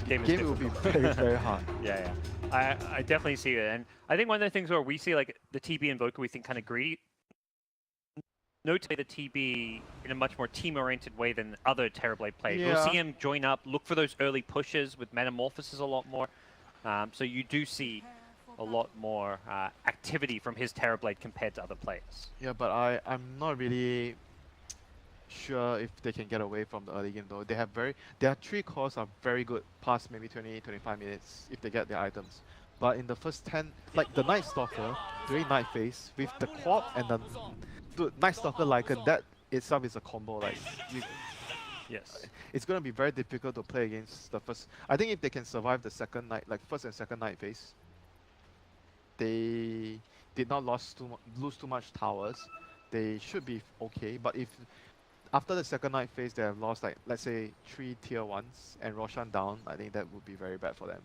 game is Game will be difficult. very, very hard. Yeah. I definitely see it. And I think one of the things where we see like the TB Invoker, we think kind of greedy. Note the TB in a much more team-oriented way than other Terrorblade players. We'll see him join up, look for those early pushes with Metamorphosis a lot more. So you do see a lot more activity from his Terrorblade compared to other players. Yeah, but I'm not really sure if they can get away from the early game though. Their 3 cores are very good past maybe 20-25 minutes if they get their items. But in the first 10, like the Night Stalker during night phase with the quad and the Night Stalker Lycan, that itself is a combo. Like Yes. it's gonna be very difficult to play against the first. I think if they can survive the second night, like first and second night phase, they did not lose too much towers. They should be okay. But if after the second night phase they have lost like let's say 3 tier 1s and Roshan down, I think that would be very bad for them.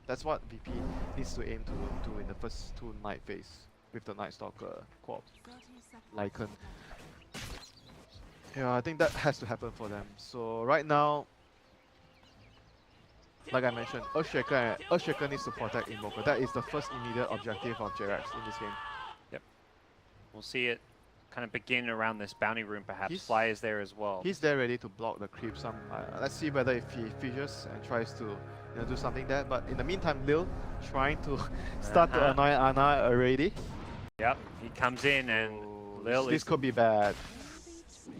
That's what VP needs to aim to do in the first 2 night phase with the Night Stalker Quad Lycan. Yeah, I think that has to happen for them. So right now, like I mentioned, Earthshaker needs to protect Invoker. That is the first immediate objective of JerAx in this game. Yep. We'll see it kind of begin around this bounty room perhaps. Fly is there as well. He's there ready to block the creep. Let's see whether if he fissures and tries to do something there. But in the meantime, Lil trying to start to annoy Ana already. Yep, he comes in and Lil this could be bad.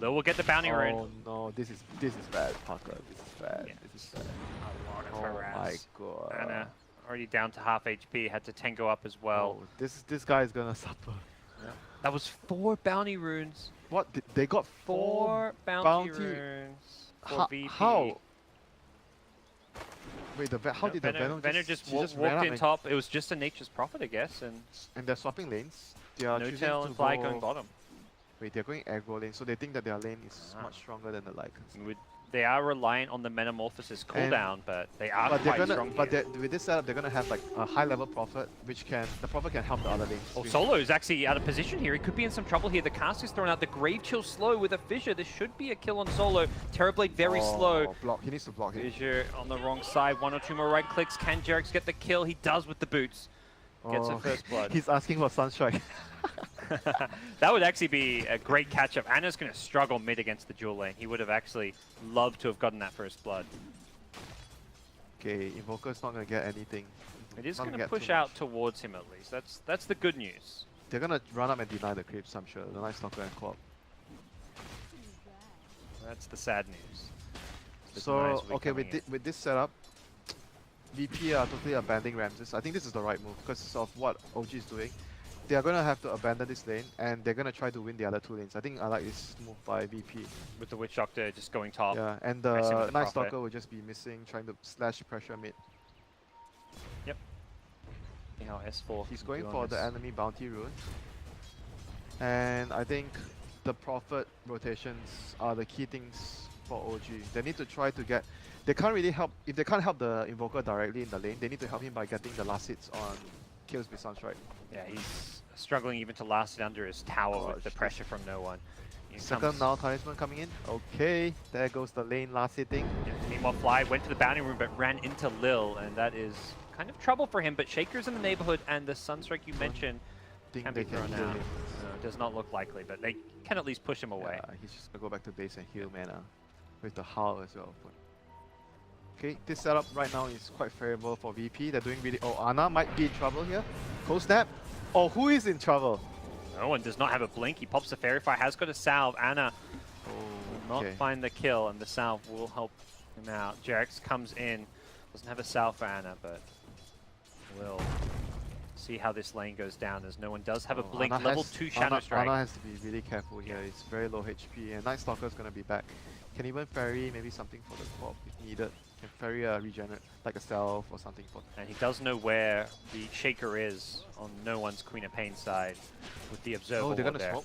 Lil will get the bounty rune. Oh no, this is bad, Parker. This is bad. Yeah. This is bad. A lot of Oh harass. my god. Ana already down to half HP, had to tango up as well. Oh, this guy is gonna suffer. Yeah. That was 4 bounty runes. What? They got 4 bounty runes for VP. How? Wait, how did the Venom just walked walked in top? It was just a Nature's Prophet, I guess, and they're swapping lanes. They are No choosing Tail to and Fly go... going bottom. Wait, they're going aggro lane, so they think that their lane is much stronger than the Lycans. They are reliant on the Metamorphosis cooldown, but they are But quite strong here. with this setup, they're gonna have like a high level Prophet, the Prophet can help the other lanes. Oh, Solo is actually out of position here. He could be in some trouble here. The cast is thrown out. The Grave Chill slow with a Fissure. This should be a kill on Solo. Terrorblade very slow. Block. He needs to block it. Fissure on the wrong side. 1 or 2 more right clicks. Can JerAx get the kill? He does with the boots. Gets a first blood. He's asking for Sunstrike. That would actually be a great catch-up. Ana's going to struggle mid against the dual lane. He would have actually loved to have gotten that first blood. Okay, Invoker's not going to get anything. It is going to push out towards him at least. That's the good news. They're going to run up and deny the creeps, I'm sure. The Night Stalker and Quap. That's the sad news. So, okay, with this setup, VP are totally abandoning Ramses. I think this is the right move because of what OG is doing. They are going to have to abandon this lane and they're going to try to win the other 2 lanes. I think I like this move by VP. With the Witch Doctor just going top. Yeah, and the Night Stalker will just be missing, trying to slash pressure mid. Yep. See how S4 He's going for the enemy bounty rune. And I think the Prophet rotations are the key things for OG. They need to try to get... They can't really help... If they can't help the Invoker directly in the lane, they need to help him by getting the last hits on kills with Sunstrike. Yeah, he's struggling even to last it under his tower with the pressure from no one. Second now Talisman coming in. Okay, there goes the lane last hitting. Yeah, meanwhile, Fly went to the bounty room but ran into Lil, and that is kind of trouble for him. But Shaker's in the neighborhood, and the Sunstrike you mentioned can be thrown out. Does not look likely, but they can at least push him away. Yeah, he's just gonna go back to base and heal mana with the Howl as well. Okay, this setup right now is quite favorable for VP. They're doing really... Oh, Ana might be in trouble here. Cold Snap. Oh, who is in trouble? No one does not have a blink. He pops the Fairy Fire, has got a salve. Ana will not find the kill, and the salve will help him out. JerAx comes in, doesn't have a salve for Ana, but will see how this lane goes down, as no one does have a blink. Level 2 Shadow Strike. Ana has to be really careful here. It's very low HP, and Night Stalker is going to be back. Can even ferry maybe something for the Quap if needed. Can ferry regenerate, like a Self or something for... And he does know where the Shaker is on no one's Queen of Pain side with the Observer. Oh, they're going to smoke?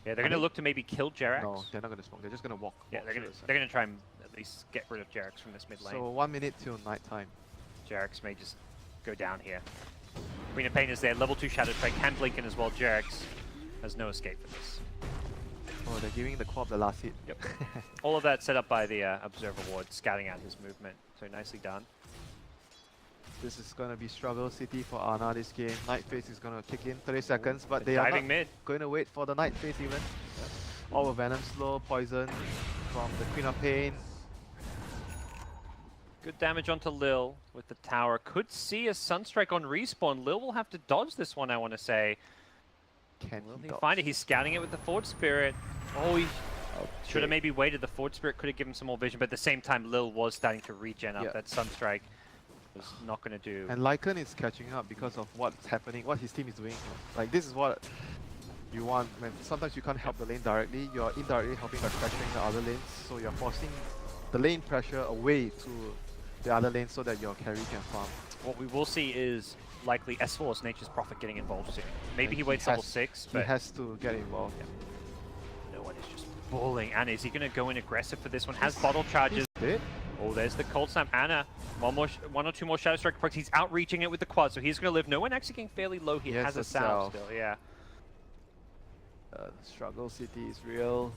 Yeah, they're going to look to maybe kill JerAx. No, they're not going to smoke. They're just going to walk. Yeah, they're going to try and at least get rid of JerAx from this mid lane. So 1 minute till night time. JerAx may just go down here. Queen of Pain is there. Level 2 Shadow Strike can blink in as well. JerAx has no escape for this. Oh, they're giving the Quap the last hit. Yep. All of that set up by the Observer Ward, scouting out his movement. So nicely done. This is gonna be struggle city for Ana this game. Night Phase is gonna kick in 30 seconds, but they are Diving not mid. going to wait for the Night Phase even. All the Venom slow, poison from the Queen of Pain. Good damage onto Lil with the tower. Could see a Sunstrike on respawn. Lil will have to dodge this one, I want to say. Can Will he he dodge? find it? He's scouting it with the Forge Spirit. Oh, he should Okay. have maybe waited. The Forge Spirit could have given some more vision, but at the same time, Lil was starting to regen up. Yeah. That Sunstrike was not going to do. And Lycan is catching up because of what's happening, what his team is doing. Like, this is what you want when sometimes you can't help the lane directly, you're indirectly helping by pressuring the other lanes, so you're forcing the lane pressure away to the other lane so that your carry can farm. What we will see is likely S4's Nature's Prophet getting involved soon. Maybe And he waits level 6, He but has to get involved. no one is just bullying. And is he going to go in aggressive for this one? Has bottle charges. Dead? Oh, there's the Cold Snap. Anna, one or two more Shadow Strike procs. He's outreaching it with the quad, so he's going to live. No one actually getting fairly low. He has a salve still, yeah. Struggle city is real.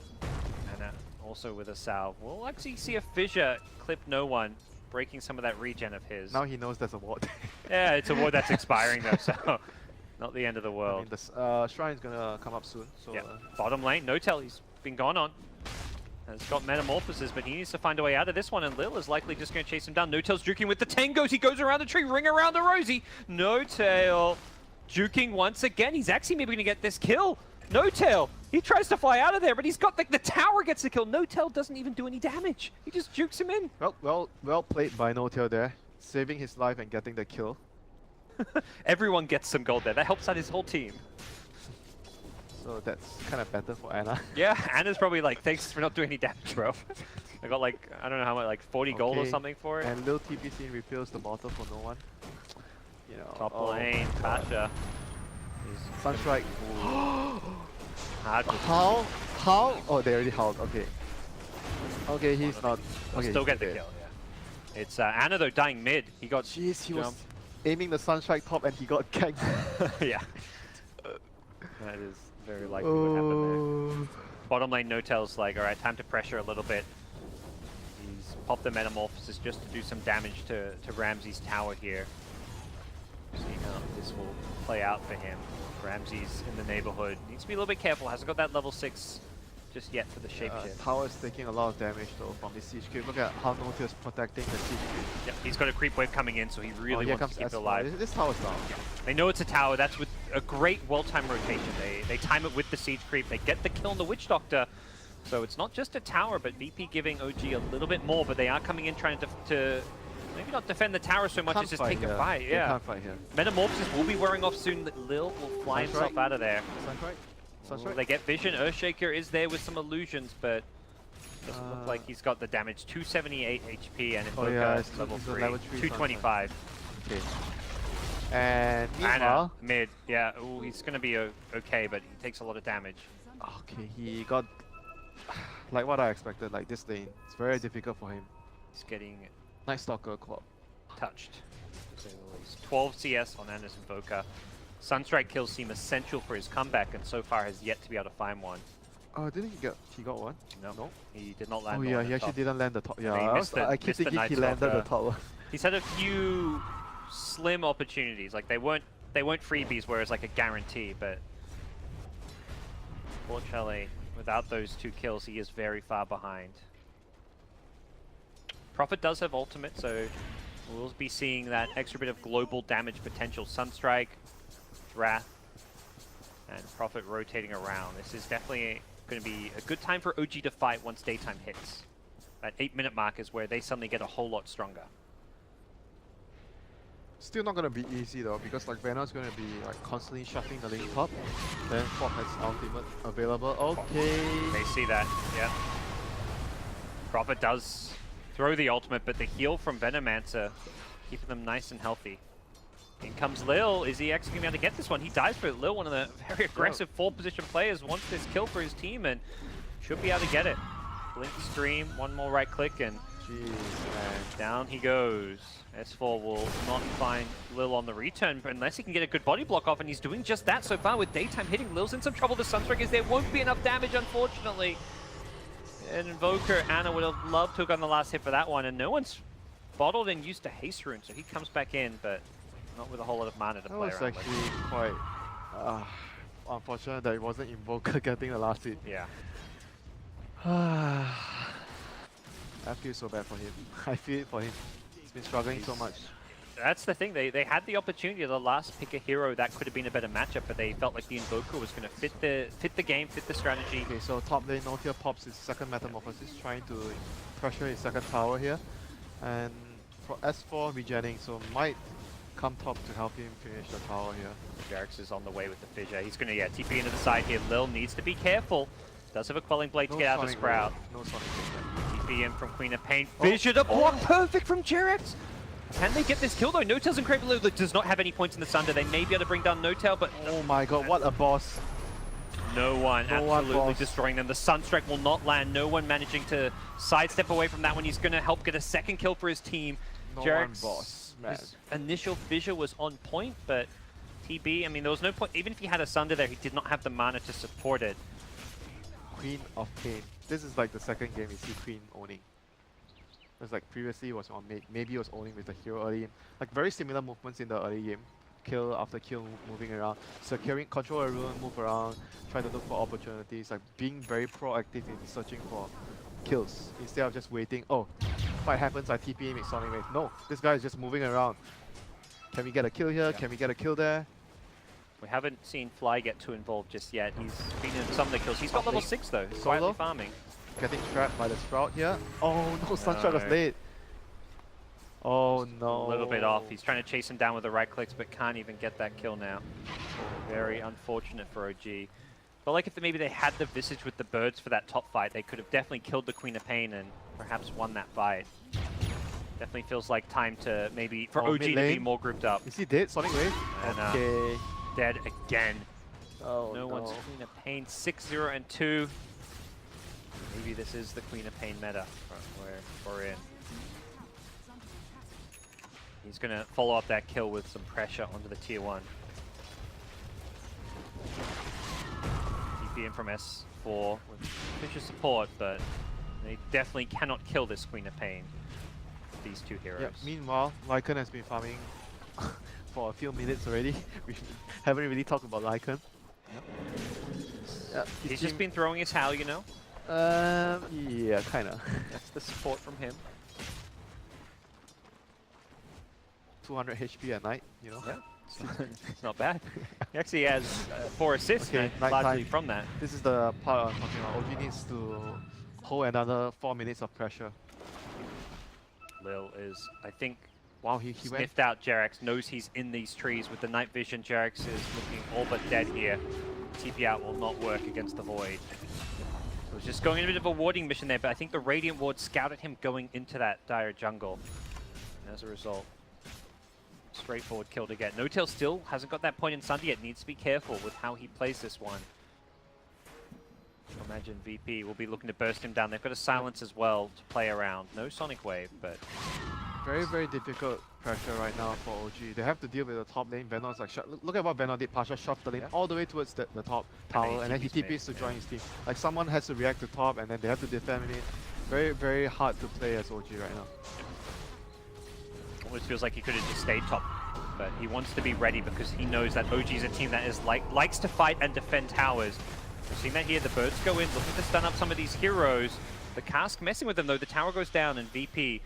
Anna also with a salve. We'll actually see a fissure clip no one, breaking some of that regen of his. Now he knows there's a ward. Yeah, it's a ward that's expiring though, so not the end of the I world. mean, the shrine's gonna come up soon, so Yeah. Bottom lane, Notel, he's been gone on. Has got Metamorphosis, but he needs to find a way out of this one, and Lil is likely just going to chase him down. Notel's juking with the tangos. He goes around the tree, ring around the rosy. Notel juking once again. He's actually maybe going to get this kill. Notel, he tries to fly out of there, but he's got the tower gets the kill. Notel doesn't even do any damage. He just jukes him in. well played by Notel there, saving his life and getting the kill. Everyone gets some gold there. That helps out his whole team. So that's kind of better for Ana. Yeah, Anna's probably like, thanks for not doing any damage, bro. I got like, I don't know how much, like 40 gold or Okay. something for it. And Lil TPC refills the bottle for no one. You know. Top oh lane, God. Pasha. Sunstrike. Hard to How? How? Oh, they already howled. Okay. Okay, he's not. Okay, still he's get the dead. kill, yeah. It's Anna though dying mid. He got Jeez, he was jumped. aiming the Sunstrike top and he got ganked. Yeah. That is very likely what happened there. Oh. Bottom lane Notel's like, alright, time to pressure a little bit. He's popped the Metamorphosis just to do some damage to Ramsey's tower here. See how this will play out for him. Ramsey's in the neighborhood. Needs to be a little bit careful. Hasn't got that level 6 just yet for the shapeshift. Tower is taking a lot of damage though from the siege creep. Look at how Notius protecting the siege creep. Yep, he's got a creep wave coming in, so he really here wants to keep comes it alive. S4. This tower's down. They know it's a tower. That's with a great well-timed rotation. They time it with the siege creep. They get the kill on the Witch Doctor. So it's not just a tower, but VP giving OG a little bit more, but they are coming in trying to maybe not defend the tower so much as just take a fight. They Yeah. can't fight here. Metamorphosis will be wearing off soon. Lil will fly Sunstrike? himself out of there. Sunstrike? Sunstrike? They get vision. Earthshaker is there with some illusions, but doesn't look like he's got the damage. 278 HP and Invoker yeah, it's level a 3. level 3 225. Okay. And Anna, meanwhile, mid. Yeah, ooh, he's going to be okay, but he takes a lot of damage. okay, he got like what I expected. Like this lane, it's very difficult for him. He's getting Night Stalker Club. touched, to say the least. 12 CS on Anna's Invoker. Sunstrike kills seem essential for his comeback, and so far has yet to be able to find one. Oh, didn't he get? He got one. No, he did not land Oh on yeah, the he actually top. didn't land the top. Yeah, he missed I it- keep missed the thinking Night he landed the Stalker. top one. He's had a few slim opportunities. Like they weren't freebies where it's like a guarantee, but fortunately, without those 2 kills, he is very far behind. Prophet does have ultimate, so we'll be seeing that extra bit of global damage potential. Sunstrike, Wrath, and Prophet rotating around. This is definitely going to be a good time for OG to fight once daytime hits. That 8-minute mark is where they suddenly get a whole lot stronger. Still not gonna be easy though, because like Venom's gonna be like constantly shuffling the lane top. Then Fog has ultimate available. Okay. They see that, yeah. Prophet does throw the ultimate, but the heal from Venomancer keeping them nice and healthy. In comes Lil. Is he actually going to be able to get this one? He dies for it. Lil, one of the very aggressive 4-position players, wants this kill for his team and should be able to get it. Blink stream, one more right click, and Jeez, man. down he goes. S4 will not find Lil on the return unless he can get a good body block off, and he's doing just that so far with daytime hitting. Lil's in some trouble. The Sunstrike is there won't be enough damage, unfortunately. And Invoker, Anna would have loved to have gotten the last hit for that one, and no one's bottled and used to haste rune, so he comes back in, but not with a whole lot of mana to That play was around with. actually quite unfortunate that it wasn't Invoker getting the last hit. Yeah. I feel so bad for him. I feel it for him. He's been struggling so much. That's the thing, they had the opportunity to last pick a hero that could have been a better matchup, but they felt like the Invoker was going to fit the game, fit the strategy. Okay, so top lane Nokia pops his second Metamorphosis, trying to pressure his second tower here. And for S4 regenning, so might come top to help him finish the tower here. Jarex is on the way with the fissure. He's going to, TP into the side here. Lil needs to be careful. Does have a Quelling Blade to get out of the Sonic Sprout. Wave. No Sonic Wave. TP in from Queen of Pain. Fissure the block, perfect from Jarex! Can they get this kill though? No-Tails and Crave does not have any points in the Sunder. They may be able to bring down No-Tail, but Oh my god, what a boss. no one absolutely boss. destroying them. The Sunstrike will not land. No one managing to sidestep away from that one. He's going to help get a second kill for his team. No Jarex, one boss, man. his initial fissure was on point, but TB, I mean, there was no point. Even if he had a Sunder there, he did not have the mana to support it. Queen of Pain. This is like the second game we see Queen owning. It's like previously it was on maybe he was owning with the hero early game. Like very similar movements in the early game. Kill after kill, moving around, securing, control a rune, move around, try to look for opportunities, like being very proactive in searching for kills instead of just waiting. Oh, fight happens, I TP him, it's Sonic Wave. No, this guy is just moving around. Can we get a kill here? Can we get a kill there? We haven't seen Fly get too involved just yet. He's been in some of the kills. He's got Something. level 6 though, Solo? quietly farming. Getting trapped by the Sprout here. Oh no, Sunstrike was No. late. Oh no. A little bit off. He's trying to chase him down with the right clicks, but can't even get that kill now. Very unfortunate for OG. But like if maybe they had the Visage with the birds for that top fight, they could have definitely killed the Queen of Pain and perhaps won that fight. Definitely feels like time to maybe for Oh, OG to mid be lane. more grouped up. Is he dead? Sonic Wave? And, Okay. Dead again. Oh No one's Queen of Pain. 6-0 and 2. Maybe this is the Queen of Pain meta where we're in. He's going to follow up that kill with some pressure onto the tier 1. TP in from S4 with Fisher support, but they definitely cannot kill this Queen of Pain. These two heroes. Yeah, meanwhile, Lycan has been farming for a few minutes already. We haven't really talked about Lycan. Yeah, He's just been throwing his howl, you know? yeah, kinda. That's the support from him. 200 HP at night, you know? Yeah. It's not bad. He actually has 4 assists, Okay, and night largely time. from that. This is the part I'm talking about. OG needs to hold another 4 minutes of pressure. Lil is, I think, Wow, he went. sniffed out Jarex, knows he's in these trees with the night vision. Jarex is looking all but dead here. TP out will not work against the Void. So it's just going in a bit of a warding mission there, but I think the Radiant Ward scouted him going into that dire jungle. And as a result, straightforward kill to get. No-Tail still hasn't got that point in Sunday yet. Needs to be careful with how he plays this one. I imagine VP will be looking to burst him down. They've got a silence as well to play around. No Sonic Wave, but Very, very difficult pressure right now for OG. They have to deal with the top lane. Venom's like, look at what Venom did. Pasha shoved the lane all the way towards the top tower, and then he TPs to join his team. Like someone has to react to top, and then they have to defend it. Very, very hard to play as OG right now. almost feels like he could have just stayed top. But he wants to be ready because he knows that OG is a team that is likes to fight and defend towers. We've seen that here. The birds go in, looking to stun up some of these heroes. The cask messing with them though. The tower goes down, and VP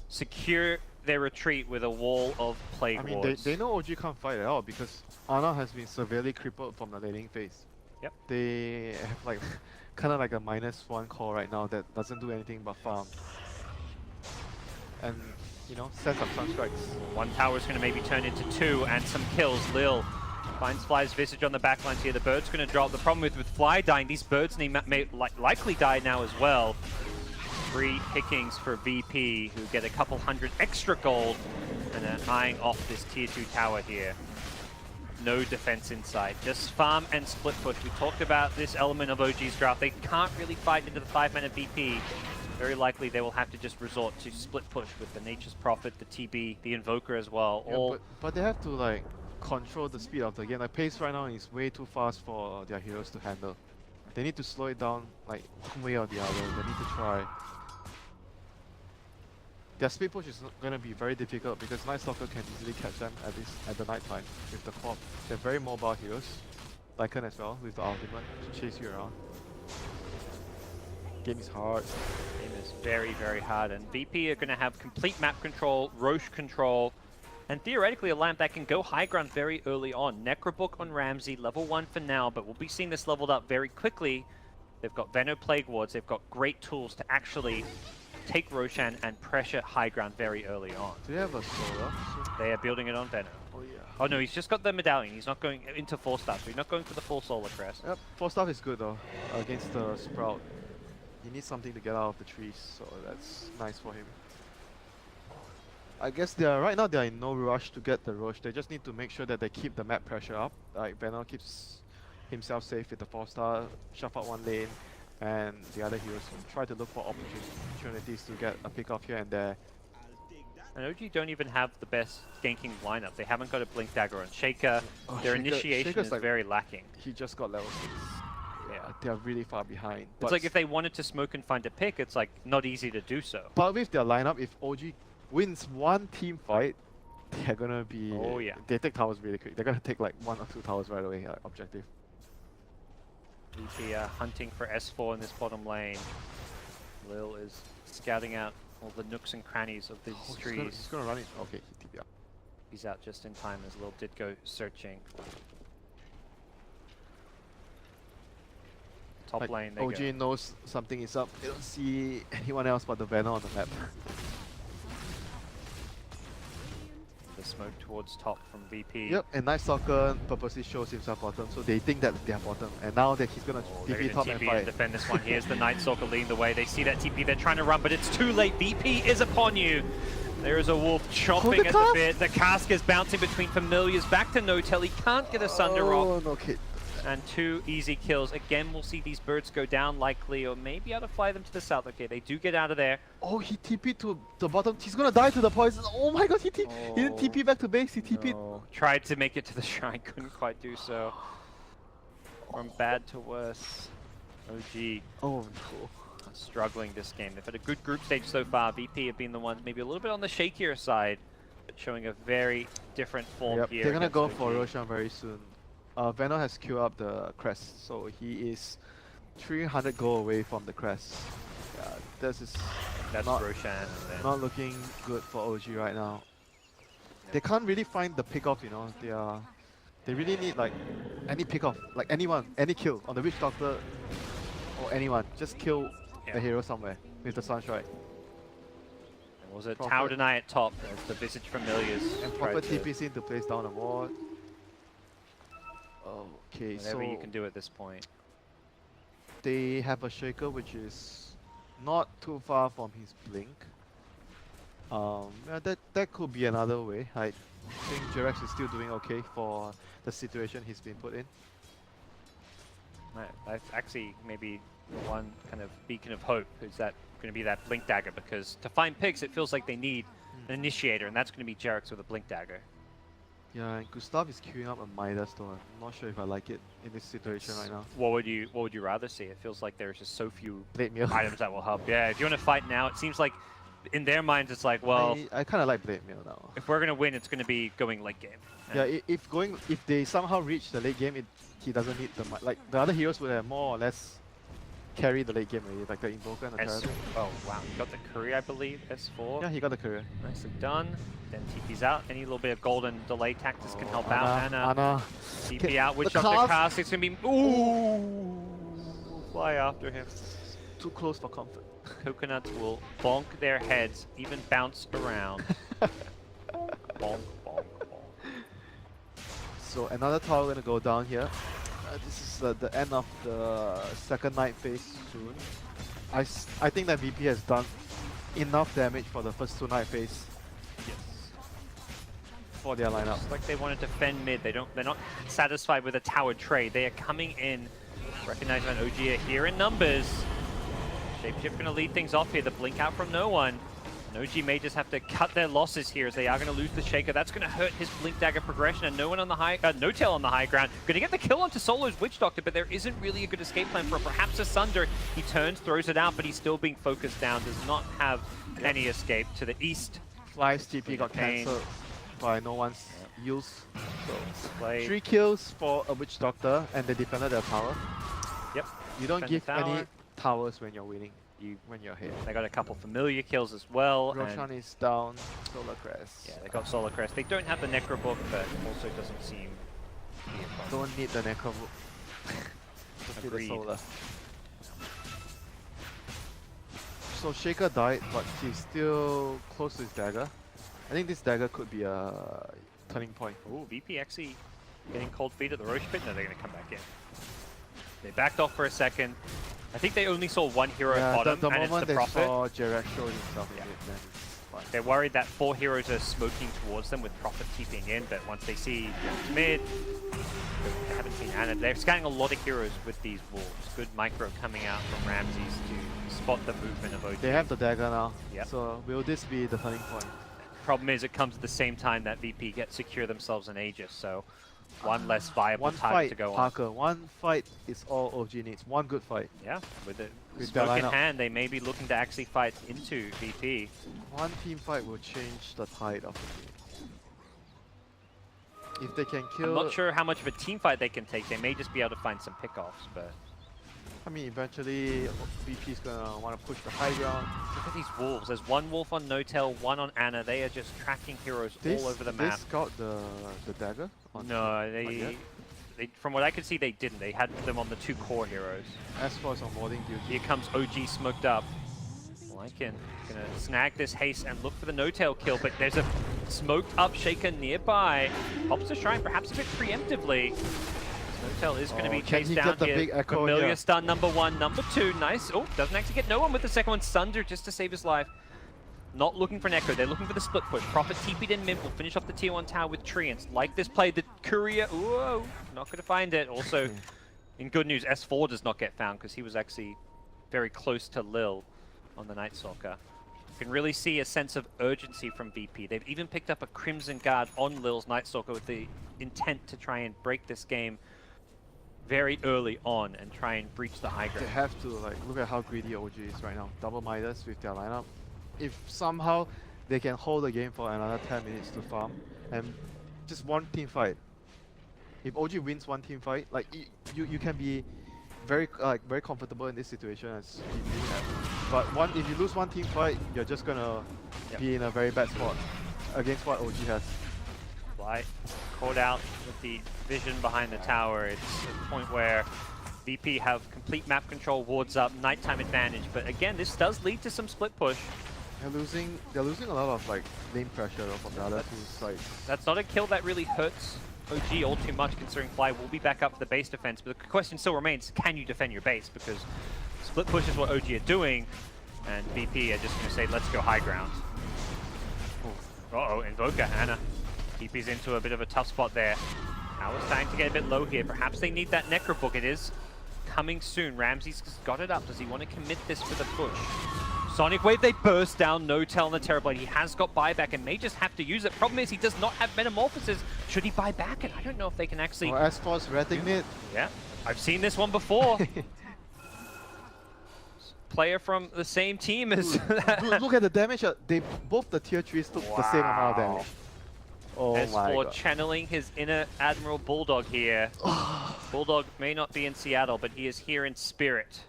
secure their retreat with a wall of plague I mean, wards. they know OG can't fight at all because Ana has been severely crippled from the laning phase. Yep. They have like kind of like a -1 core right now that doesn't do anything but farm. And you know, set up some strikes. One tower is going to maybe turn into 2 and some kills. Lil finds Fly's Visage on the backlines here. The bird's going to drop. The problem with Fly dying, these birds may likely die now as well. 3 pickings for VP, who get a couple hundred extra gold and are eyeing off this tier 2 tower here. No defense inside, just farm and split push. We talked about this element of OG's draft. They can't really fight into the 5-mana VP. Very likely they will have to just resort to split push with the Nature's Prophet, the TB, the Invoker as well. Yeah, All but they have to like control the speed of the game. Like pace right now is way too fast for their heroes to handle. They need to slow it down like one way or the other. They need to try. Their speed push is going to be very difficult because Night Stalker can easily catch them at the night time with the Corp. They're very mobile heroes. Lycan as well with the ultimate to chase you around. Game is hard. Game is very, very hard, and VP are going to have complete map control, Roche control, and theoretically a lamp that can go high ground very early on. Necrobook on Ramsey, level 1 for now, but we'll be seeing this leveled up very quickly. They've got Veno Plague Wards, they've got great tools to actually take Roshan and pressure high ground very early on. Do they have a solar? They are building it on Veno. Oh yeah. Oh no, he's just got the medallion, he's not going into 4-star, so he's not going for the full solar crest. Yep, 4-star is good though against the Sprout. He needs something to get out of the trees, so that's nice for him. I guess right now they are in no rush to get the Roche. They just need to make sure that they keep the map pressure up. Like Venom keeps himself safe with the 4-star, shove out one lane, and the other heroes try to look for opportunities to get a pick off here and there. And OG don't even have the best ganking lineup. They haven't got a Blink Dagger on Shaker. Their initiation Shaker's is like, very lacking. He just got level 6. Yeah. They are really far behind. It's like if they wanted to smoke and find a pick, it's like not easy to do so. But with their lineup, if OG wins one team fight, they're gonna be... Oh yeah. They take towers really quick. They're gonna take like 1 or 2 towers right away, objective. VP hunting for S4 in this bottom lane. Lil is scouting out all the nooks and crannies of these trees. He's gonna run it. Okay, he TP up. He's out just in time as Lil did go searching. Top Like, lane, they OG go. knows something is up. They don't see anyone else but the Venom on the map. The smoke towards top from VP. Yep, and Night Stalker purposely shows himself bottom, so they think that they're bottom. And now that he's gonna They're TP gonna top and TP and fight. defend this one. Here's the Night Stalker leading the way. They see that TP, they're trying to run, but it's too late. VP is upon you. There is a wolf chomping at the bit. The cask is bouncing between familiars. Back to Notel. He can't get a Sunder off. Oh, no kid. And 2 easy kills. Again, we'll see these birds go down likely, or maybe able to fly them to the south. Okay, they do get out of there. Oh, he TP'd to the bottom. He's gonna die to the poison. Oh my god, he didn't TP back to base. He TP'd. No. Tried to make it to the shrine, couldn't quite do so. From bad to worse. OG Oh no. struggling this game. They've had a good group stage so far. VP have been the ones maybe a little bit on the shakier side, but showing a very different form Yep, here. they're gonna against go OG. for Roshan very soon. Venom has queued up the crest, so he is 300 gold away from the crest. Yeah, this is That's not, Roshan. And then not looking good for OG right now. They can't really find the pick off, you know. They really need like any pick off, like anyone, any kill on the Witch Doctor or anyone. Just kill a hero somewhere with the Sunstrike. and was it Prophet. Tau Deny at top as the Visage Familiars And tried proper to- TPC to place down a ward. Okay, whatever so you can do at this point. they have a Shaker which is not too far from his Blink. Yeah, that could be another way. I think Jerax is still doing okay for the situation he's been put in. Right, that's actually maybe the one kind of beacon of hope is that going to be that Blink Dagger, because to find picks it feels like they need an initiator, and that's going to be Jerax with a Blink Dagger. Yeah, and Gustav is queuing up a Midas though. I'm not sure if I like it in this situation right now. What would you rather see? It feels like there's just so few Blade Mail. items that will help. Yeah, if you want to fight now, it seems like in their minds it's like, well, I kind of like Blade Mail now. if we're going to win, it's going to be going late game. Yeah, if they somehow reach the late game, he doesn't need like the other heroes would have more or less carry the late game already, like the Invoker and the Terror. Oh wow, he got the Courier, I believe, S4. Yeah, he got the career. Nicely done. Then TP's out. Any little bit of golden delay tactics can help out. Ana. TP out, Witch the Doctor cast. cast. It's going to be... Ooh! Fly after him. Too close for comfort. Coconuts will bonk their heads, even bounce around. Bonk, bonk, bonk. So another tower gonna go down here. This is the end of the second night phase soon. I think that VP has done enough damage for the first 2 night phase Yes. for their lineup. Just like they want to defend mid, they're not satisfied with a tower trade. They are coming in, recognizing that OG are here in numbers. Shapeshift gonna lead things off here. The blink out from no one. And OG may just have to cut their losses here as they are going to lose the Shaker. That's going to hurt his Blink Dagger progression, and no one on the high, N0tail on the high ground. Going to get the kill onto Solo's Witch Doctor, but there isn't really a good escape plan for him. Perhaps a Sunder. He turns, throws it out, but he's still being focused down. Does not have any escape to the east. Fly's TP got Pain. cancelled by no one's use. So Play. 3 kills for a Witch Doctor, and they defended their tower. Yep. You don't Defend give the tower. any towers when you're winning. When you're ahead. They got a couple familiar kills as well. Roshan and is down. Solar Crest. yeah, they got Solar Crest. They don't have the Necro Book, but also doesn't seem to be a problem. Don't need the Necro Book. Just need the Agreed. Solar. So Shaker died, but he's still close to his dagger. I think this dagger could be a turning point. Ooh, VP actually getting cold feet at the Roche pit. No, they're going to come back in. They backed off for a second. I think they only saw one hero at bottom, the and it's moment the they Prophet. saw Jarek show himself Yeah. in it, then it's fine. They're worried that 4 heroes are smoking towards them with Prophet TPing in, but once they see mid, they haven't seen Anna. They're scanning a lot of heroes with these wolves. Good micro coming out from Ramses to spot the movement of OG. They have the dagger now, Yep. so will this be the turning point? Problem is, it comes at the same time that VP gets secure themselves an Aegis, so one less viable One target fight, to go on. Parker. One fight is all OG needs. One good fight. Yeah, with the With their smoke in lineup. hand, they may be looking to actually fight into VP. One team fight will change the tide of the game. If they can kill... I'm not sure how much of a team fight they can take. They may just be able to find some pickoffs, but I mean, eventually VP's gonna want to push the high ground. look at these wolves. There's one wolf on N0tail, one on Anna. They are just tracking heroes all over the They map. scout the dagger? On No, yet? they, from what I could see, they didn't. They had them on the 2 core heroes. As far as onboarding duty. Here comes OG smoked up. Lycan gonna snag this haste and look for the N0tail kill, but there's a smoked up Shaker nearby. Pops the shrine, perhaps a bit preemptively. N0tail is gonna be can chased he down get the here. big echo Familiar here? stun number 1, number 2, nice. Oh, doesn't actually get no one with the second one. Sunder just to save his life. Not looking for an echo, they're looking for the split push. Prophet TP'd in mid, will finish off the tier 1 tower with Treants. Like this play, the Courier, whoa, not gonna find it. Also, in good news, S4 does not get found because he was actually very close to Lil on the Night Stalker. You can really see a sense of urgency from VP. They've even picked up a Crimson Guard on Lil's Night Stalker with the intent to try and break this game very early on and try and breach the high They ground. have to like look at how greedy OG is right now. Double Midas with their lineup. If somehow they can hold the game for another 10 minutes to farm and just one team fight. If OG wins one team fight, like you can be very comfortable in this situation as VP. But if you lose one team fight, you're just gonna be in a very bad spot against what OG has. Fly caught out with the vision behind the tower. It's a point where VP have complete map control, wards up, nighttime advantage. But again, this does lead to some split push. They're losing a lot of like lane pressure from the other two sides. That's not a kill that really hurts OG all too much, considering Fly will be back up for the base defense. But the question still remains, can you defend your base? Because split push is what OG are doing, and VP are just going to say, let's go high ground. Uh-oh, Invoker, Anna. VP's into a bit of a tough spot there. Tower's starting to get a bit low here. Perhaps they need that Necro Book. It is coming soon. Ramsey's got it up. Does he want to commit this for the push? Sonic Wave, they burst down. N0tail on the Terrorblade. He has got buyback and may just have to use it. Problem is, he does not have Metamorphosis. Should he buy back? And I don't know if they can actually... Well, S4's retting mid. Yeah, I've seen this one before. Player from the same team as... Look at the damage. Both the tier 3s took the same amount of damage. Oh my S4 god. channeling his inner Admiral Bulldog here. Bulldog may not be in Seattle, but he is here in spirit.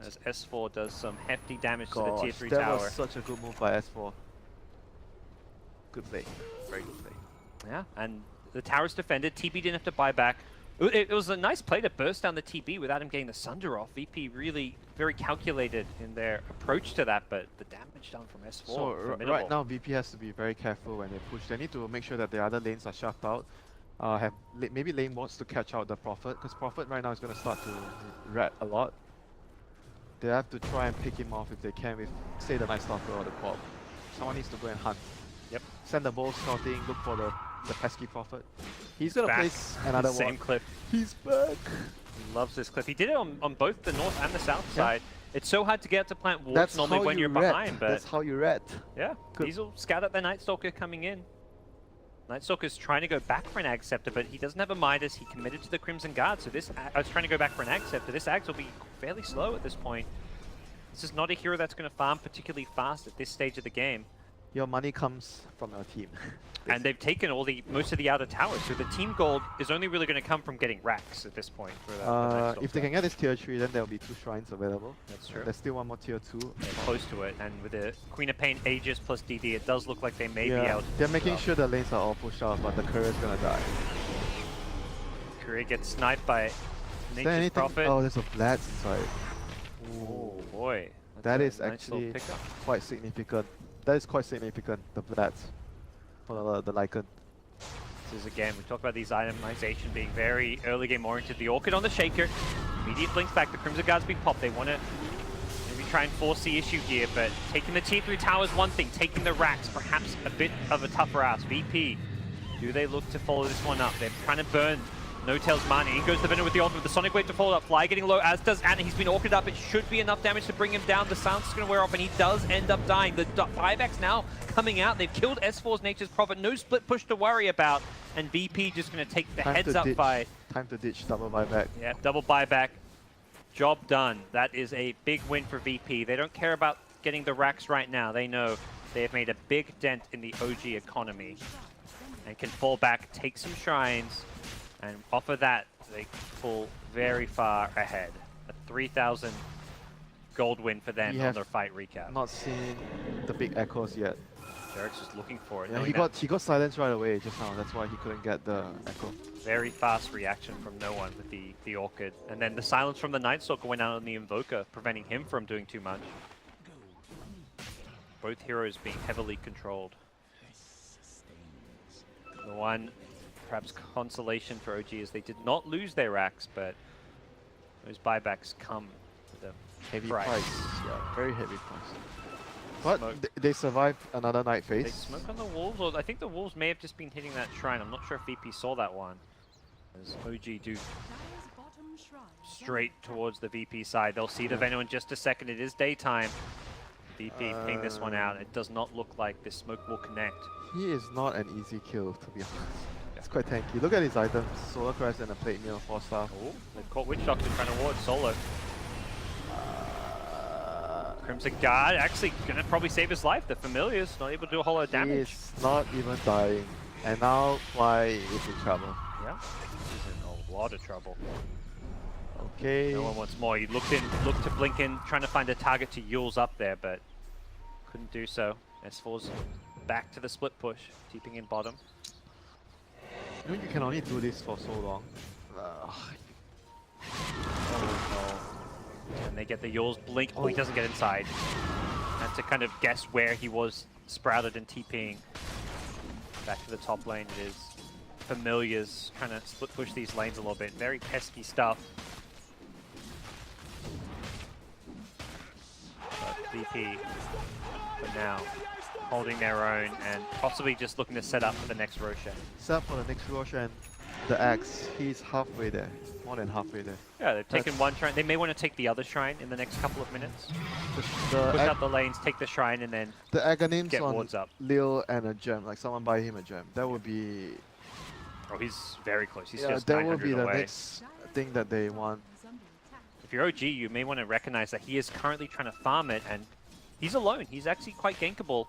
As S4 does some hefty damage to the tier 3 that tower. was such a good move by S4. Good play. Very good play. Yeah, and the tower's defended. TP didn't have to buy back. It was a nice play to burst down the TP without him getting the Sunder off. VP really very calculated in their approach to that, but the damage done from S4 So formidable. right now VP has to be very careful when they push. They need to make sure that the other lanes are shoved out. Maybe lane wants to catch out the Prophet, because Prophet right now is going to start to rat a lot. They have to try and pick him off if they can with, say, the Night Stalker or the Quab. Someone needs to go and hunt. Yep. Send the ball scouting, look for the pesky Prophet. He's going to Back. place another Same one. clip. He's back! He loves this clip. He did it on both the north and the south Yeah. side. It's so hard to get to plant wards That's normally how when you you're ret. behind, but That's how you ret. yeah, Good. these will scout out the Night Stalker coming in. Night Stalker's trying to go back for an Ag Scepter, but he doesn't have a Midas. He committed to the Crimson Guard, so this I was trying to go back for an Ag Scepter. This Ags will be fairly slow at this point. This is not a hero that's going to farm particularly fast at this stage of the game. Your money comes from your team. And they've taken most of the outer towers, so the team gold is only really going to come from getting racks at this point. For the Night If they Stalker. can get this tier 3, then there'll be 2 shrines available. That's true. There's still one more tier 2. They're close to it, and with the Queen of Pain, Aegis plus DD, it does look like they may be Yeah, out. they're making sure the lanes are all pushed out, but the courier's gonna die. Courier gets sniped by Is there Nature's anything? Prophet. Oh, there's a Vlad inside. Oh boy. That That's is a nice little actually pickup. quite significant. That is quite significant, the Vlads. For the Lycan. This is again, we talk about these itemization being very early game oriented. The Orchid on the Shaker, immediate blinks back, the Crimson Guard's been popped. They want to maybe try and force the issue here, but taking the tier 3 tower is one thing, taking the racks, perhaps a bit of a tougher ask. VP, do they look to follow this one up? They're trying to burn No Tail's money. In goes the Venom with the ultimate, the Sonic Wave to follow up. Fly getting low, as does Anna. He's been orchid up. It should be enough damage to bring him down. The silence is going to wear off, and he does end up dying. The buybacks now coming out. They've killed S4's Nature's Prophet. No split push to worry about. And VP just going to take the heads-up fight. Time to ditch double buyback. Yeah, double buyback. Job done. That is a big win for VP. They don't care about getting the racks right now. They know they have made a big dent in the OG economy and can fall back, take some shrines, and off of that, they pull very far ahead. A 3,000 gold win for them We on have their fight recap. Not seen the big echoes yet. Derek's just looking for it. Yeah, knowing he that got silenced right away just now. That's why he couldn't get the echo. very fast reaction from no one with the Orchid. And then the silence from the Night Stalker went out on the Invoker, preventing him from doing too much. Both heroes being heavily controlled. The one, perhaps consolation for OG is they did not lose their racks, but those buybacks come with a Heavy price. Yeah, very heavy price. But Smoke. they survived another night They phase. smoke on the Wolves, or I think the Wolves may have just been hitting that shrine. I'm not sure if VP saw that one. As OG do straight towards the VP side. They'll see the Venom in just a second. It is daytime. VP ping this one out. It does not look like this smoke will connect. He is not an easy kill, to be honest. It's quite tanky. Look at his items. Solar Crest and a plate meal, 4-star. Oh, they've caught Witch Doctor trying to ward solo. Crimson Guard actually going to probably save his life. The Familiar's not able to do a whole lot of He damage. is not even dying. And now Fly is in trouble. Yeah, he's in a lot of trouble. Okay. No one wants more. He looked to blink in, trying to find a target to Yule's up there, but couldn't do so. S4's back to the split push, keeping in bottom. You know, you can only do this for so long. Oh no. And they get the Yule's blink. Oh, he doesn't get inside. And to kind of guess where he was sprouted and TPing. Back to the top lane it is. Familiars trying to split push these lanes a little bit. Very pesky stuff. But VP, for now, holding their own and possibly just looking to set up for the next Roshan. Set up for the next Roshan. The Axe, he's halfway there. More than halfway there. Yeah, they've taken one shrine. They may want to take the other shrine in the next couple of minutes. The Push out the lanes, take the shrine, and then The Aghanims get on wards up. Lil and a gem, like someone buy him a gem. That would be Oh, he's very close. He's yeah, just that 900 would be the away. next thing that they want. If you're OG, you may want to recognize that he is currently trying to farm it, and he's alone. He's actually quite gankable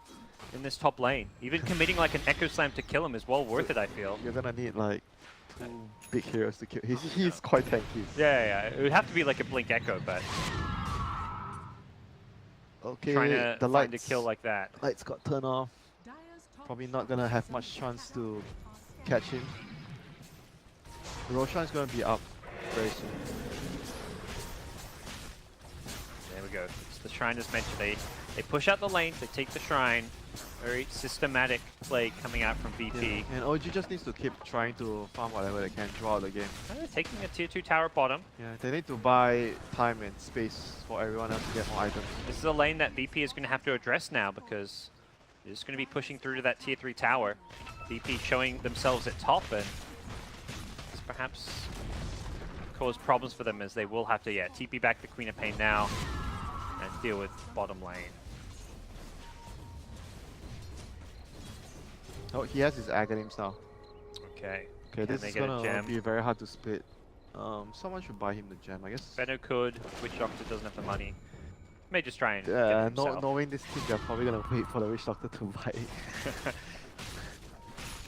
in this top lane. Even committing like an Echo Slam to kill him is well worth it, I feel. You're gonna need like 2 big heroes to kill. He's quite tanky. Yeah. It would have to be like a Blink Echo, but Okay, trying to the find a lights, kill like that. lights got turned off. Probably not gonna have much chance to catch him. Roshan's gonna be up very soon. There we go. It's the shrine as mentioned. They push out the lanes, they take the shrine. Very systematic play coming out from VP. Yeah. And OG just needs to keep trying to farm whatever they can throughout the game. Taking a tier 2 tower bottom. Yeah, they need to buy time and space for everyone else to get more items. This is a lane that VP is going to have to address now because they're just going to be pushing through to that tier 3 tower. VP showing themselves at top and is perhaps cause problems for them as they will have to, yeah, TP back the Queen of Pain now and deal with bottom lane. Oh, he has his Aghanims now. Okay. Okay, Can this they is get a gonna gem? be very hard to split. Someone should buy him the gem, I guess. Benno could. Witch Doctor doesn't have the money. May just try and get it himself. Knowing this team, they're probably gonna wait for the Witch Doctor to buy it.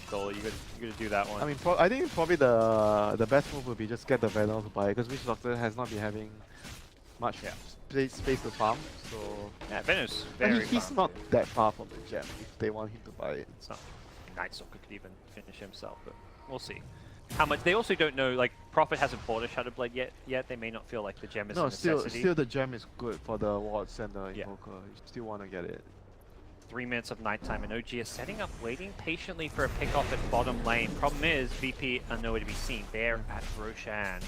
So you gotta do that one. I mean, I think probably the best move would be just get the Venom to buy it, because Witch Doctor has not been having much space to farm. So yeah, Benno's and very he's farm not too. that far from the gem if they want him to buy it. It's not. Night Stalker could even finish himself, but we'll see. How much? They also don't know. Like Prophet hasn't bought a Shadow Blade yet. They may not feel like the gem is a No, necessity. still the gem is good for the wards and the Yeah. invoker. You still want to get it. 3 minutes of nighttime, and OG is setting up, waiting patiently for a pick off at bottom lane. Problem is, VP are nowhere to be seen. They're at Roshan,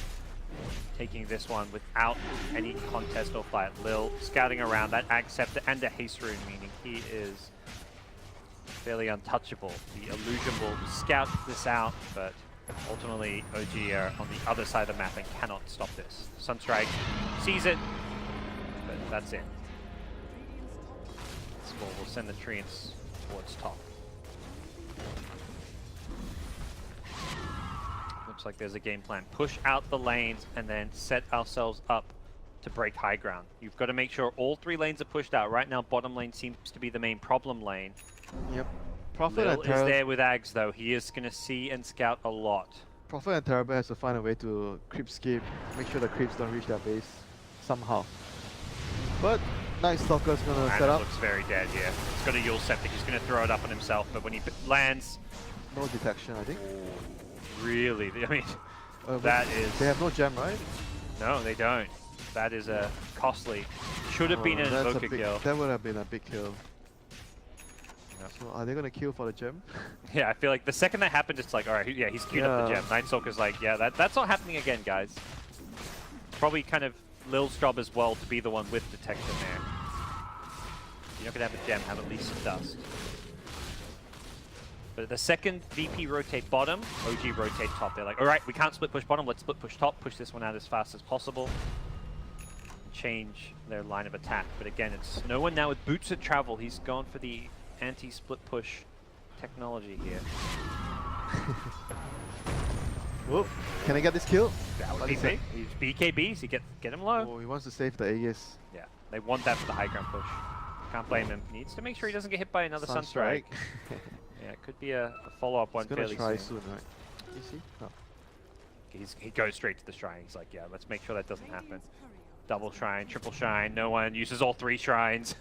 taking this one without any contest or fight. Lil scouting around that Ag Scepter and a Haste Rune, meaning he is fairly untouchable. The Illusion will scout this out, but ultimately OG are on the other side of the map and cannot stop this. Sunstrike sees it, but that's it. We'll send the treants towards top. Looks like there's a game plan. Push out the lanes and then set ourselves up to break high ground. You've got to make sure all 3 lanes are pushed out. Right now, bottom lane seems to be the main problem lane. Yep. Prophet Lil and is Terra, there with Ags though. He is going to see and scout a lot. Prophet and Terrible has to find a way to creep skip, make sure the creeps don't reach their base somehow. But Night Stalker's gonna And set it up. looks very dead, yeah. He's got a Yule Septic. He's going to throw it up on himself, but when he lands, No detection, I think. really, I mean, But that is... They have no gem, right? No, they don't. That is a costly. Should have been an that's a Invoker big, kill. That would have been a big kill. Yep. So are they gonna kill for the gem? Yeah, I feel like the second that happened, it's like, all right, yeah, he's queued up the Yeah. gem. Night Stalker's like, yeah, that's not happening again, guys. Probably kind of Lil's job as well to be the one with detection there. You're not gonna have a gem, have at least some dust. But the second VP rotate bottom, OG rotate top. They're like, all right, we can't split push bottom, let's split push top, push this one out as fast as possible. Change their line of attack. But again, it's no one now with boots of travel. He's gone for the anti-split push technology here. Whoop. Can I get this kill? That would What be is it? big. He's BKBs, he get him low. Oh, he wants to save the Aegis. Yeah, they want that for the high ground push. Can't blame him. Needs to make sure he doesn't get hit by another Sunstrike. Yeah, it could be a follow-up one He's gonna fairly try soon. soon, right? You see? No. He goes straight to the shrine. He's like, yeah, let's make sure that doesn't happen. Double shrine, triple shrine. No one uses all 3 shrines.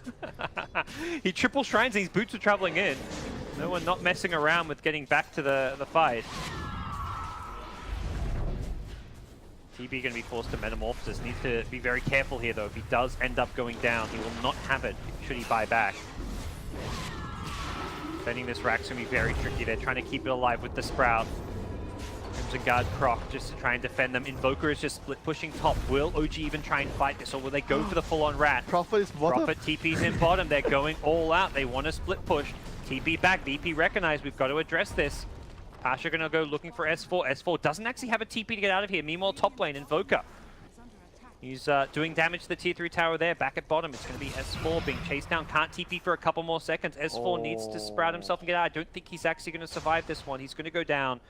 He triple shrines. These boots are traveling in. No one not messing around with getting back to the fight. TB going to be forced to Metamorphosis. Needs to be very careful here, though. If he does end up going down, he will not have it should he buy back. Defending this rack's going to be very tricky. They're trying to keep it alive with the Sprout. Crimson Guard proc just to try and defend them. Invoker is just split pushing top. Will OG even try and fight this, or will they go for the full-on rat? Prophet is bottom. Prophet TP's in bottom. They're going all out. They want to split push. TP back. VP recognized. We've got to address this. Pasha going to go looking for S4. S4 doesn't actually have a TP to get out of here. Meanwhile, top lane, Invoker. He's doing damage to the tier 3 tower there. Back at bottom, it's going to be S4 being chased down. Can't TP for a couple more seconds. S4 needs to sprout himself and get out. I don't think he's actually going to survive this one. He's going to go down.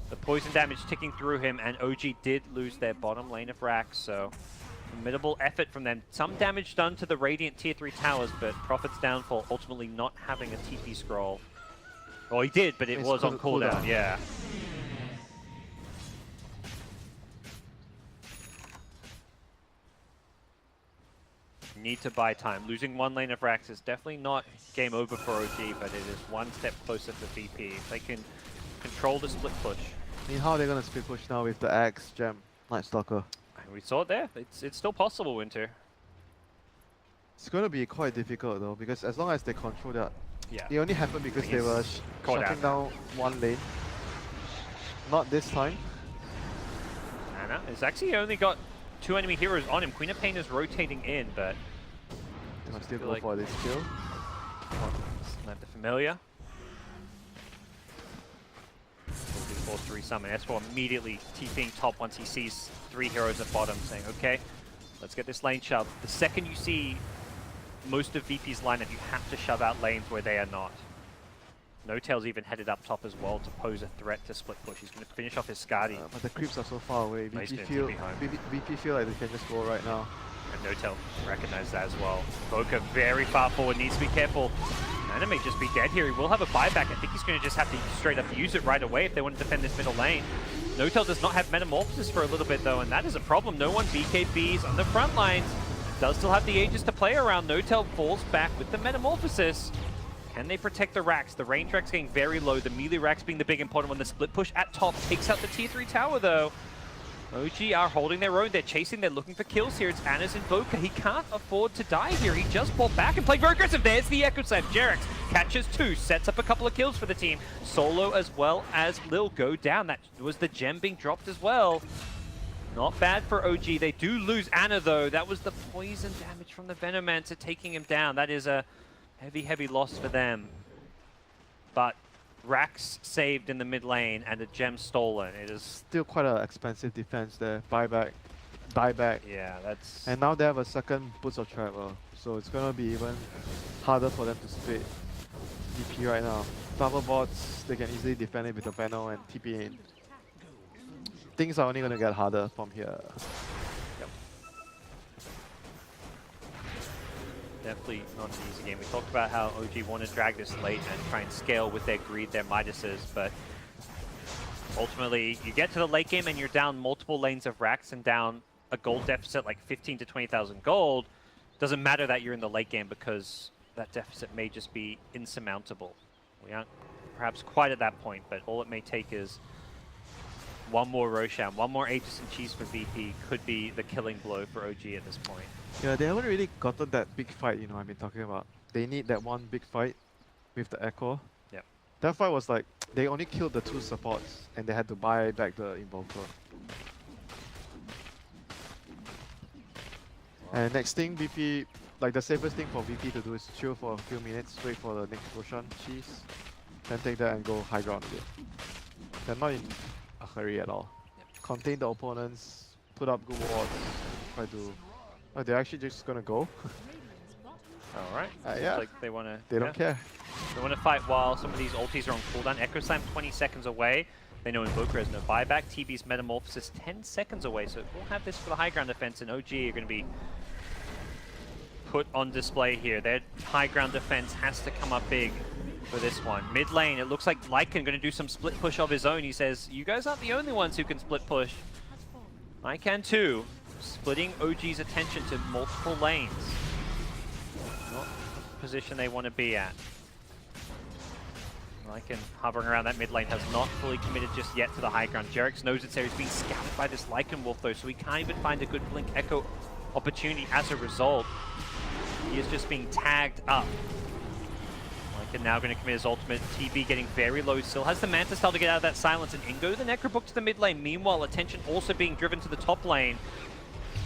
The poison damage ticking through him, and OG did lose their bottom lane of racks, so formidable effort from them. Some damage done to the Radiant tier 3 towers, but Prophet's downfall ultimately not having a TP scroll. Well, he did, but it was on cooldown, yeah. Need to buy time. Losing 1 lane of racks is definitely not game over for OG, but it is one step closer to VP. If they can control the split push. I mean, how are they gonna split push now with the Axe, Gem, Night Stalker? We saw it there. It's still possible, Winter. It's gonna be quite difficult though, because as long as they control that, Yeah. it only happened because they He's were caught shutting down 1 lane. Not this time. Anna has actually only got 2 enemy heroes on him. Queen of Pain is rotating in, but They must still feel go like- for this kill. snipe the familiar. Will be forced to resummon. S4 immediately TPing top once he sees 3 heroes at bottom, saying, okay, let's get this lane shoved. The second you see most of VP's lineup, you have to shove out lanes where they are not. No-Tail's even headed up top as well to pose a threat to split push. He's going to finish off his Skadi. But the creeps are so far away. No, he's VP gonna TP home. VP feel like they can just go right now. And No-Tail recognized that as well. Invoker very far forward, needs to be careful. Nana may just be dead here. He will have a buyback. I think he's going to just have to straight up use it right away if they want to defend this middle lane. No-Tail does not have Metamorphosis for a little bit though, and that is a problem. No one BKBs on the front lines. Does still have the Aegis to play around. No-Tail falls back with the Metamorphosis. Can they protect the racks? The range racks getting very low. The melee racks being the big important one. The split push at top takes out the tier 3 tower though. OG are holding their own. They're chasing. They're looking for kills here. It's Ana's Invoker. He can't afford to die here. He just pulled back and played very aggressive. There's the Echo Slam. Jerax catches 2, sets up a couple of kills for the team. Solo as well as Lil go down. That was the gem being dropped as well. Not bad for OG. They do lose Ana though. That was the poison damage from the Venomancer taking him down. That is a heavy, heavy loss for them. But racks saved in the mid lane and a gem stolen. It is Still quite an expensive defense there. Buyback, dieback. yeah, that's And now they have a second Boots of Travel. So it's gonna be even harder for them to split DP right now. Double bots, they can easily defend it with the Veno and TP in. Things are only gonna get harder from here. definitely not an easy game. We talked about how OG want to drag this late and try and scale with their greed, their Midases, but ultimately you get to the late game and you're down multiple lanes of racks and down a gold deficit like 15 to 20,000 gold. Doesn't matter that you're in the late game because that deficit may just be insurmountable. We aren't perhaps quite at that point, but all it may take is one more Roshan, one more Aegis and Cheese for VP could be the killing blow for OG at this point. Yeah, they haven't really gotten that big fight, you know, I've been talking about. They need that one big fight with the Echo. Yep. That fight was like, they only killed the 2 supports and they had to buy back the Invoker. And next thing, VP, like the safest thing for VP to do is chill for a few minutes, wait for the next Roshan Cheese, then take that and go high ground with it. They're not in a hurry at all. Yep. Contain the opponents, put up good wards, try to... Oh, they're actually just gonna go. Alright. Yeah. Like they want to. They don't care. They want to fight while some of these ultis are on cooldown. Echo Slam 20 seconds away. They know Invoker has no buyback. TB's Metamorphosis 10 seconds away. So we'll have this for the high ground defense, and OG are going to be put on display here. Their high ground defense has to come up big for this one. Mid lane, it looks like Lycan going to do some split push of his own. He says, you guys aren't the only ones who can split push. I can too. Splitting OG's attention to multiple lanes. Not the position they want to be at. Lycan hovering around that mid lane has not fully committed just yet to the high ground. Jerax knows it's there. He's being scouted by this Lycan Wolf though, so he can't even find a good Blink Echo opportunity as a result. He is just being tagged up. Lycan now going to commit his ultimate. TB getting very low, still has the Manta Style to get out of that silence, and Ingo the Necrobook to the mid lane. Meanwhile, attention also being driven to the top lane.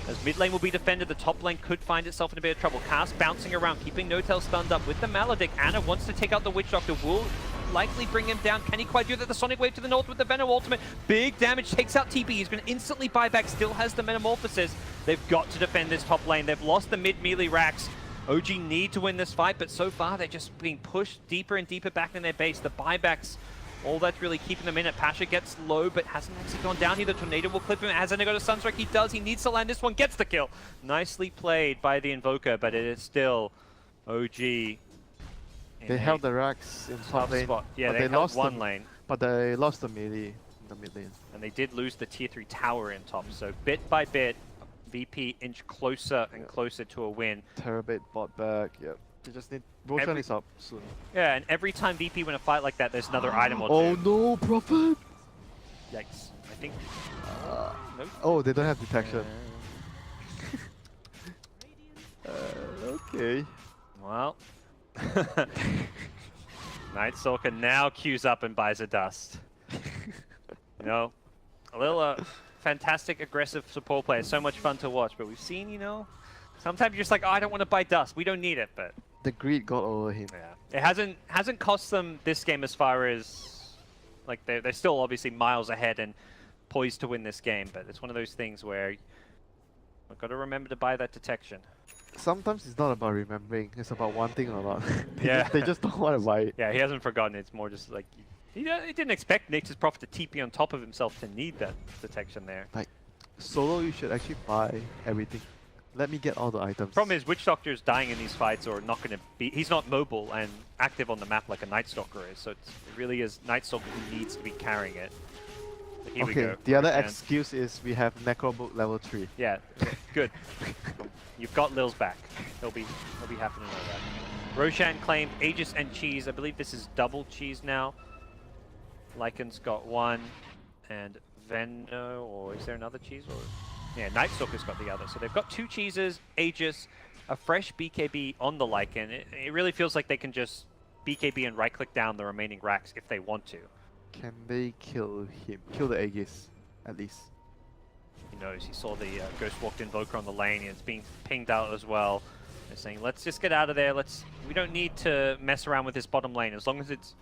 As mid lane will be defended, the top lane could find itself in a bit of trouble. Cast bouncing around, keeping No-Tail stunned up with the Maledict. Ana wants to take out the Witch Doctor, will likely bring him down. Can he quite do that? The Sonic Wave to the north with the Venom ultimate. Big damage, takes out TB. He's going to instantly buy back, still has the Metamorphosis. They've got to defend this top lane. They've lost the mid melee racks. OG need to win this fight, but so far they're just being pushed deeper and deeper back in their base. The buybacks, all that's really keeping them in it. Pasha gets low, but hasn't actually gone down here. The Tornado will clip him. Has Ana got a Sunstrike? He does. He needs to land this one. Gets the kill. Nicely played by the Invoker, but it is still OG. They held the racks in top lane. Spot. Yeah, but they lost held one lane. But they lost the melee in the mid lane. And they did lose the tier 3 tower in top. So bit by bit, VP inch closer and closer to a win. Terabit bot back, yep. They just need... Roshan is up soon. Yeah, and every time VP win a fight like that, there's another item or two. Oh no, Prophet! Yikes. I think... Nope. Oh, they don't have detection. Okay. Well... Night Stalker now queues up and buys a dust. You know, a little fantastic aggressive support player, so much fun to watch, but we've seen, you know, sometimes you're just like, oh, I don't want to buy dust, we don't need it, but... The greed got over him. Yeah. It hasn't cost them this game as far as Like they're still obviously miles ahead and poised to win this game, but it's one of those things where we've got to remember to buy that detection. Sometimes it's not about remembering, it's about wanting or not. Yeah. They just don't want to buy it. Yeah, he hasn't forgotten. It's more just like he didn't expect Nature's Prophet to TP on top of himself to need that detection there. Solo, you should actually buy everything. Let me get all the items. Problem is, Witch Doctor's dying in these fights or not going to be... He's not mobile and active on the map like a Night Stalker is, so it really is Night Stalker who needs to be carrying it. But here we go. The other Roshan. excuse is we have Necrobook level 3. Yeah, good. You've got Lil's back. He'll be happy to know that. Roshan claimed Aegis and Cheese. I believe this is double Cheese now. Lycan's got one, and Venno, or is there another cheese? Or yeah, Night Stalker's got the other. So they've got 2 cheeses, Aegis, a fresh BKB on the Lycan. It really feels like they can just BKB and right-click down the remaining racks if they want to. Can they kill him? Kill the Aegis, at least. He knows. He saw the Ghost Walked Invoker on the lane, and it's being pinged out as well. They're saying, let's just get out of there. We don't need to mess around with this bottom lane as long as it's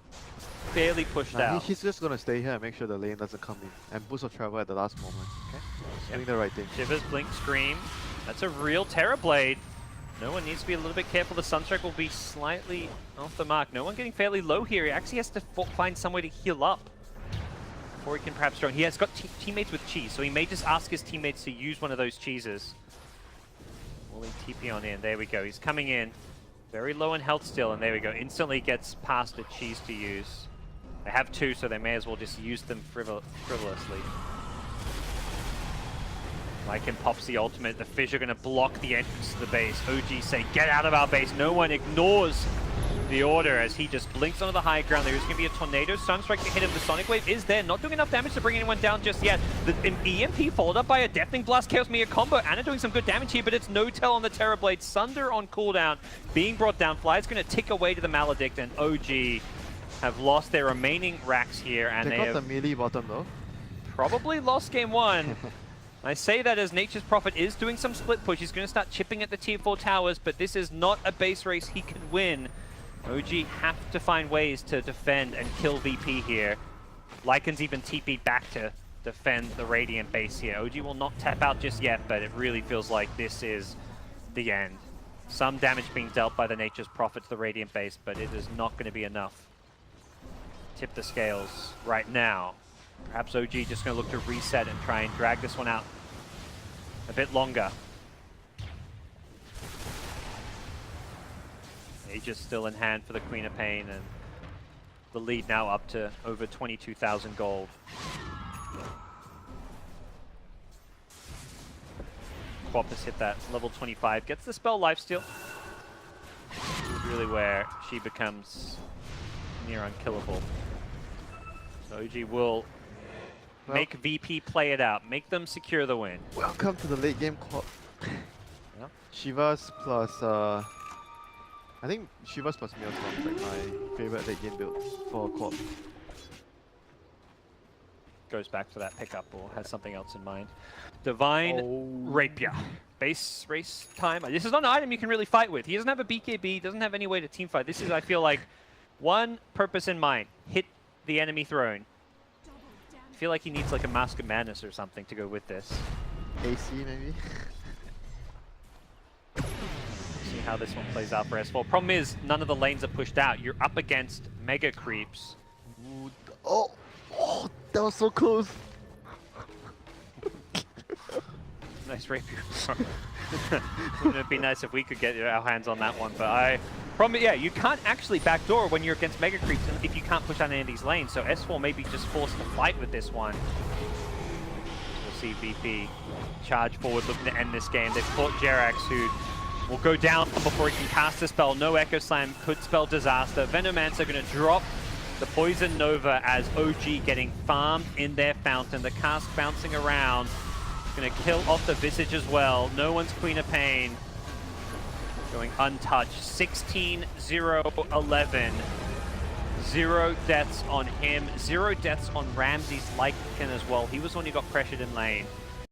barely pushed out. He's just going to stay here and make sure the lane doesn't come in. And boost of travel at the last moment. Okay. Doing the right thing. Shivers, Blink, Scream. That's a real Terrorblade. No one needs to be a little bit careful. The Sunstrike will be slightly off the mark. No one getting fairly low here. He actually has to find some way to heal up before he can perhaps join. He has got teammates with cheese, so he may just ask his teammates to use one of those cheeses. Will he TP on in? There we go. He's coming in. Very low in health still, and there we go. Instantly gets past a cheese to use. They have 2, so they may as well just use them frivolously. Lycan pops the ultimate. The Fish are going to block the entrance to the base. OG say, get out of our base. No one ignores the order as he just blinks onto the high ground. There is going to be a Tornado. Sunstrike to hit him. The Sonic Wave is there. Not doing enough damage to bring anyone down just yet. The EMP followed up by a Deafening Blast. Chaos Mia combo. Anna doing some good damage here, but it's no tell on the Terrorblade. Sunder on cooldown. Being brought down. Fly's going to tick away to the Maledict, and OG have lost their remaining racks here. And they got the melee bottom though. Probably lost game 1. I say that as Nature's Prophet is doing some split push. He's going to start chipping at the tier 4 towers, but this is not a base race he can win. OG have to find ways to defend and kill VP here. Lycan's even TP'd back to defend the Radiant base here. OG will not tap out just yet, but it really feels like this is the end. Some damage being dealt by the Nature's Prophet to the Radiant base, but it is not going to be enough. Tip the scales right now. Perhaps OG just going to look to reset and try and drag this one out a bit longer. Aegis still in hand for the Queen of Pain, and the lead now up to over 22,000 gold. Quap has hit that level 25, gets the spell Lifesteal. This is really where she becomes near unkillable. So OG will make VP play it out, make them secure the win. Welcome to the late game Quap. Yeah. Shivas plus I think Shivas plus Maelstrom is like my favorite late game build for Quap. Goes back for that pickup or has something else in mind. Divine Rapier. Base race time. This is not an item you can really fight with. He doesn't have a BKB, doesn't have any way to team fight. This is, I feel like, one purpose in mind. Hit the enemy throne. I feel like he needs like a Mask of Madness or something to go with this. AC maybe? See how this one plays out for S4. Problem is, none of the lanes are pushed out. You're up against Mega Creeps. Oh, that was so close. Nice rapier. Wouldn't it be nice if we could get our hands on that one? But yeah, you can't actually backdoor when you're against Mega Creeps if you can't push out any of these lanes. So S4 may be just forced to fight with this one. We'll see VP charge forward, looking to end this game. They've caught Jerax, who will go down before he can cast a spell. No Echo Slam could spell disaster. Venomancer going to drop the Poison Nova as OG getting farmed in their fountain. The cask bouncing around. Going to kill off the Visage as well. No one's Queen of Pain going untouched. 16-0-11. 0 deaths on him. 0 deaths on Ramsey's Lycan as well. He was the one who got pressured in lane.